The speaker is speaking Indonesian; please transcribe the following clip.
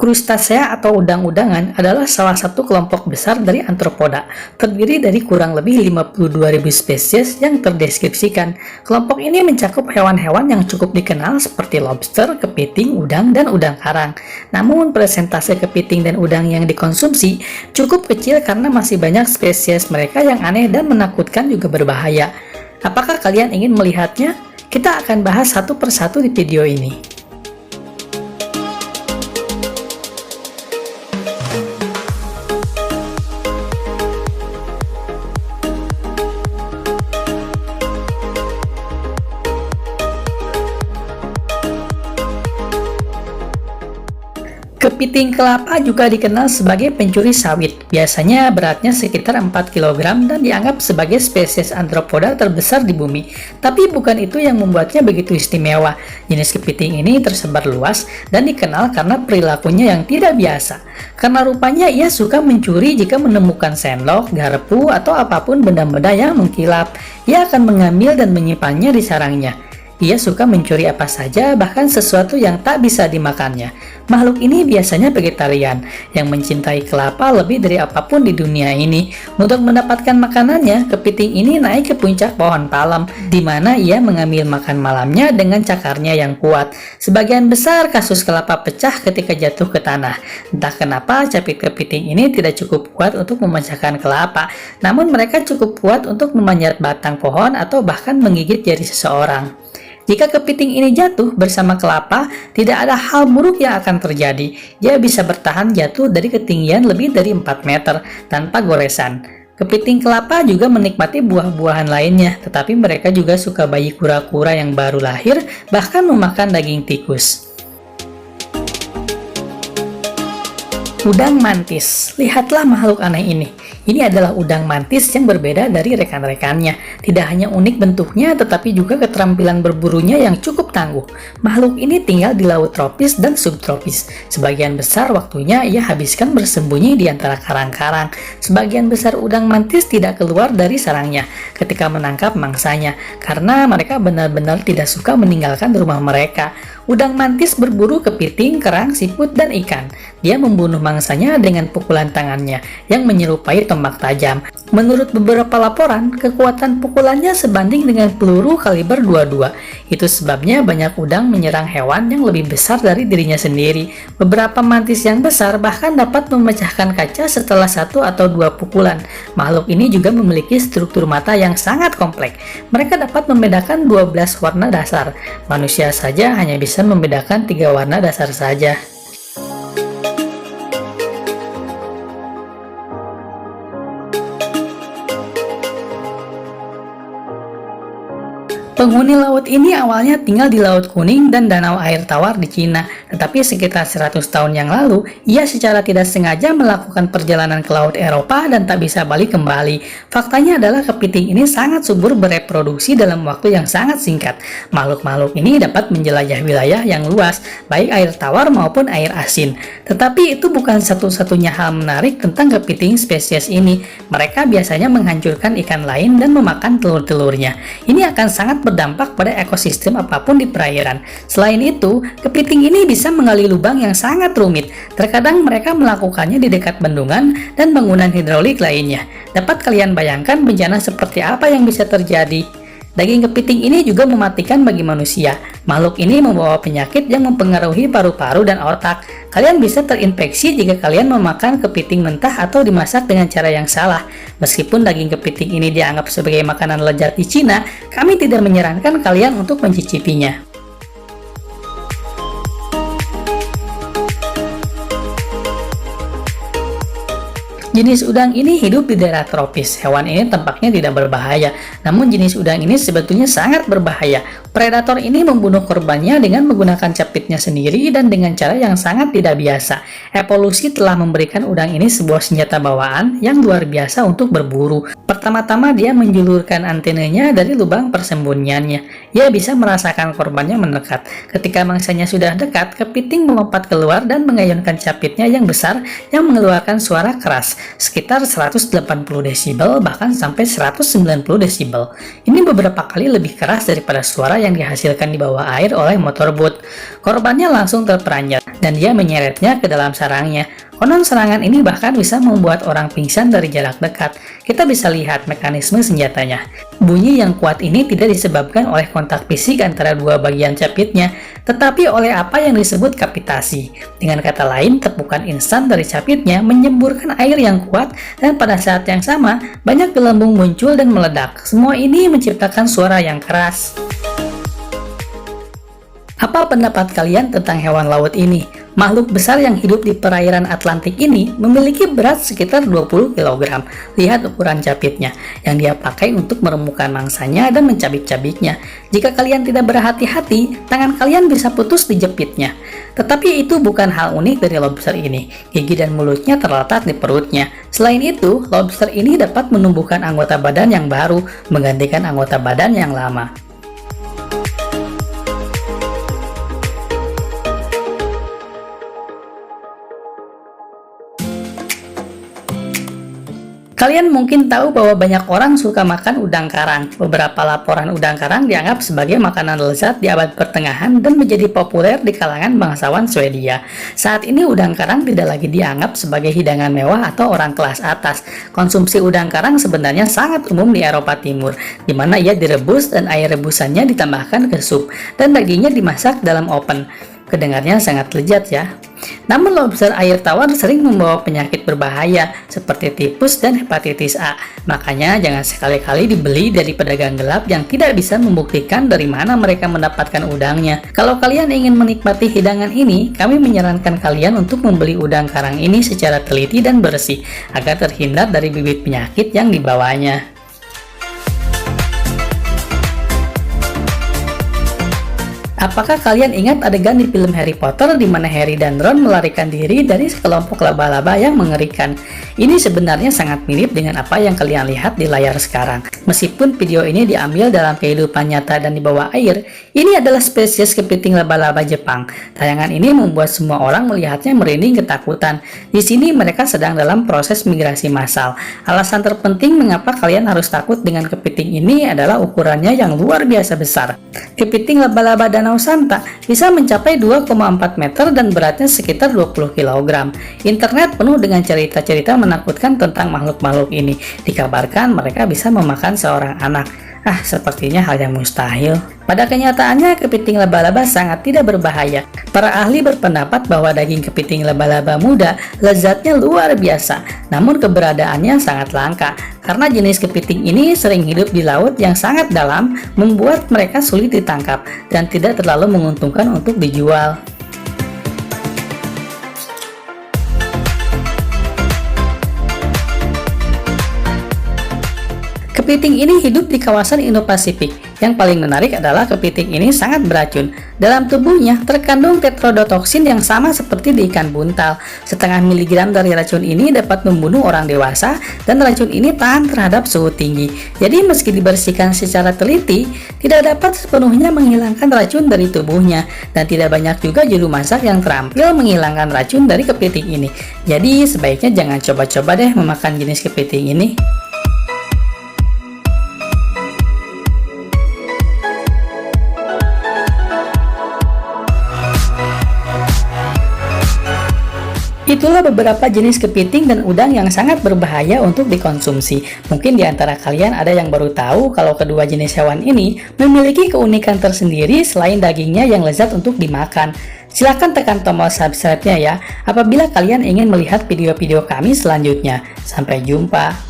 Krustasea atau udang-udangan adalah salah satu kelompok besar dari arthropoda, terdiri dari kurang lebih 52.000 spesies yang terdeskripsikan. Kelompok ini mencakup hewan-hewan yang cukup dikenal seperti lobster, kepiting, udang, dan udang karang. Namun, persentase kepiting dan udang yang dikonsumsi cukup kecil karena masih banyak spesies mereka yang aneh dan menakutkan juga berbahaya. Apakah kalian ingin melihatnya? Kita akan bahas satu persatu di video ini. Kepiting kelapa juga dikenal sebagai pencuri sawit. Biasanya beratnya sekitar 4 kg dan dianggap sebagai spesies arthropoda terbesar di bumi. Tapi bukan itu yang membuatnya begitu istimewa. Jenis kepiting ini tersebar luas dan dikenal karena perilakunya yang tidak biasa. Karena rupanya ia suka mencuri jika menemukan sendok, garpu, atau apapun benda-benda yang mengkilap. Ia akan mengambil dan menyimpannya di sarangnya. Ia suka mencuri apa saja, bahkan sesuatu yang tak bisa dimakannya. Makhluk ini biasanya vegetarian, yang mencintai kelapa lebih dari apapun di dunia ini. Untuk mendapatkan makanannya, kepiting ini naik ke puncak pohon palem, di mana ia mengambil makan malamnya dengan cakarnya yang kuat. Sebagian besar kasus kelapa pecah ketika jatuh ke tanah. Entah kenapa capit kepiting ini tidak cukup kuat untuk memecahkan kelapa, namun mereka cukup kuat untuk memanjat batang pohon atau bahkan menggigit jari seseorang. Jika kepiting ini jatuh bersama kelapa, tidak ada hal buruk yang akan terjadi. Dia bisa bertahan jatuh dari ketinggian lebih dari 4 meter tanpa goresan. Kepiting kelapa juga menikmati buah-buahan lainnya, tetapi mereka juga suka bayi kura-kura yang baru lahir, bahkan memakan daging tikus. Udang mantis. Lihatlah makhluk aneh ini. Ini adalah udang mantis yang berbeda dari rekan-rekannya. Tidak hanya unik bentuknya, tetapi juga keterampilan berburunya yang cukup tangguh. Makhluk ini tinggal di laut tropis dan subtropis. Sebagian besar waktunya ia habiskan bersembunyi di antara karang-karang. Sebagian besar udang mantis tidak keluar dari sarangnya ketika menangkap mangsanya, karena mereka benar-benar tidak suka meninggalkan rumah mereka. Udang mantis berburu kepiting, kerang, siput, dan ikan. Dia membunuh mangsanya dengan pukulan tangannya yang menyerupai tombak tajam. Menurut beberapa laporan, kekuatan pukulannya sebanding dengan peluru kaliber 22. Itu sebabnya banyak udang menyerang hewan yang lebih besar dari dirinya sendiri. Beberapa mantis yang besar bahkan dapat memecahkan kaca setelah 1 atau 2 pukulan. Makhluk ini juga memiliki struktur mata yang sangat kompleks. Mereka dapat membedakan 12 warna dasar. Manusia saja hanya bisa membedakan 3 warna dasar saja. Penghuni laut ini awalnya tinggal di Laut Kuning dan Danau Air Tawar di Cina, tetapi sekitar 100 tahun yang lalu, ia secara tidak sengaja melakukan perjalanan ke Laut Eropa dan tak bisa balik kembali. Faktanya adalah kepiting ini sangat subur bereproduksi dalam waktu yang sangat singkat. Makhluk-makhluk ini dapat menjelajah wilayah yang luas, baik air tawar maupun air asin. Tetapi itu bukan satu-satunya hal menarik tentang kepiting spesies ini. Mereka biasanya menghancurkan ikan lain dan memakan telur-telurnya. Ini akan sangat berdampak pada ekosistem apapun di perairan. Selain itu, kepiting ini bisa menggali lubang yang sangat rumit. Terkadang mereka melakukannya di dekat bendungan dan bangunan hidrolik lainnya. Dapat kalian bayangkan bencana seperti apa yang bisa terjadi? Daging kepiting ini juga mematikan bagi manusia. Makhluk ini membawa penyakit yang mempengaruhi paru-paru dan otak. Kalian bisa terinfeksi jika kalian memakan kepiting mentah atau dimasak dengan cara yang salah. Meskipun daging kepiting ini dianggap sebagai makanan lezat di Cina, kami tidak menyarankan kalian untuk mencicipinya. Jenis udang ini hidup di daerah tropis. Hewan ini tampaknya tidak berbahaya, namun jenis udang ini sebetulnya sangat berbahaya. Predator ini membunuh korbannya dengan menggunakan capitnya sendiri dan dengan cara yang sangat tidak biasa. Evolusi telah memberikan udang ini sebuah senjata bawaan yang luar biasa untuk berburu. Pertama-tama dia menjulurkan antenanya dari lubang persembunyiannya. Ia bisa merasakan korbannya mendekat. Ketika mangsanya sudah dekat, kepiting melompat keluar dan mengayunkan capitnya yang besar yang mengeluarkan suara keras, sekitar 180 desibel bahkan sampai 190 desibel. Ini beberapa kali lebih keras daripada suara yang dihasilkan di bawah air oleh motorboat. Korbannya langsung terperanjat dan dia menyeretnya ke dalam sarangnya. Konon serangan ini bahkan bisa membuat orang pingsan dari jarak dekat. Kita bisa lihat mekanisme senjatanya. Bunyi yang kuat ini tidak disebabkan oleh kontak fisik antara dua bagian capitnya, tetapi oleh apa yang disebut kapitasi. Dengan kata lain, tepukan instan dari capitnya menyemburkan air yang kuat, dan pada saat yang sama, banyak gelembung muncul dan meledak. Semua ini menciptakan suara yang keras. Apa pendapat kalian tentang hewan laut ini? Makhluk besar yang hidup di perairan Atlantik ini memiliki berat sekitar 20 kg. Lihat ukuran capitnya yang dia pakai untuk meremukkan mangsanya dan mencabik-cabiknya. Jika kalian tidak berhati-hati, tangan kalian bisa putus di jepitnya. Tetapi itu bukan hal unik dari lobster ini. Gigi dan mulutnya terletak di perutnya. Selain itu, lobster ini dapat menumbuhkan anggota badan yang baru, menggantikan anggota badan yang lama. Kalian mungkin tahu bahwa banyak orang suka makan udang karang. Beberapa laporan udang karang dianggap sebagai makanan lezat di abad pertengahan dan menjadi populer di kalangan bangsawan Swedia. Saat ini udang karang tidak lagi dianggap sebagai hidangan mewah atau orang kelas atas. Konsumsi udang karang sebenarnya sangat umum di Eropa Timur, di mana ia direbus dan air rebusannya ditambahkan ke sup, dan dagingnya dimasak dalam oven. Kedengarnya sangat lezat ya. Namun lobster air tawar sering membawa penyakit berbahaya seperti tipus dan hepatitis A. Makanya jangan sekali-kali dibeli dari pedagang gelap yang tidak bisa membuktikan dari mana mereka mendapatkan udangnya. Kalau kalian ingin menikmati hidangan ini, kami menyarankan kalian untuk membeli udang karang ini secara teliti dan bersih agar terhindar dari bibit penyakit yang dibawanya. Apakah kalian ingat adegan di film Harry Potter di mana Harry dan Ron melarikan diri dari sekelompok laba-laba yang mengerikan? Ini sebenarnya sangat mirip dengan apa yang kalian lihat di layar sekarang. Meskipun video ini diambil dalam kehidupan nyata dan di bawah air, ini adalah spesies kepiting laba-laba Jepang. Tayangan ini membuat semua orang melihatnya merinding ketakutan. Di sini mereka sedang dalam proses migrasi massal. Alasan terpenting mengapa kalian harus takut dengan kepiting ini adalah ukurannya yang luar biasa besar. Kepiting laba-laba Danau Santa bisa mencapai 2,4 meter dan beratnya sekitar 20 kg. Internet penuh dengan cerita-cerita menakutkan tentang makhluk-makhluk ini. Dikabarkan mereka bisa memakan seorang anak. Sepertinya hal yang mustahil. Pada kenyataannya, kepiting laba-laba sangat tidak berbahaya. Para ahli berpendapat bahwa daging kepiting laba-laba muda lezatnya luar biasa, namun keberadaannya sangat langka. Karena jenis kepiting ini sering hidup di laut yang sangat dalam, membuat mereka sulit ditangkap dan tidak terlalu menguntungkan untuk dijual. Kepiting ini hidup di kawasan Indo-Pasifik. Yang paling menarik adalah kepiting ini sangat beracun. Dalam tubuhnya terkandung tetrodotoksin yang sama seperti di ikan buntal. Setengah miligram dari racun ini dapat membunuh orang dewasa, dan racun ini tahan terhadap suhu tinggi. Jadi meski dibersihkan secara teliti, tidak dapat sepenuhnya menghilangkan racun dari tubuhnya, dan tidak banyak juga juru masak yang terampil menghilangkan racun dari kepiting ini. Jadi sebaiknya jangan coba-coba deh memakan jenis kepiting ini. Itulah beberapa jenis kepiting dan udang yang sangat berbahaya untuk dikonsumsi. Mungkin di antara kalian ada yang baru tahu kalau kedua jenis hewan ini memiliki keunikan tersendiri selain dagingnya yang lezat untuk dimakan. Silahkan tekan tombol subscribe-nya ya, apabila kalian ingin melihat video-video kami selanjutnya. Sampai jumpa.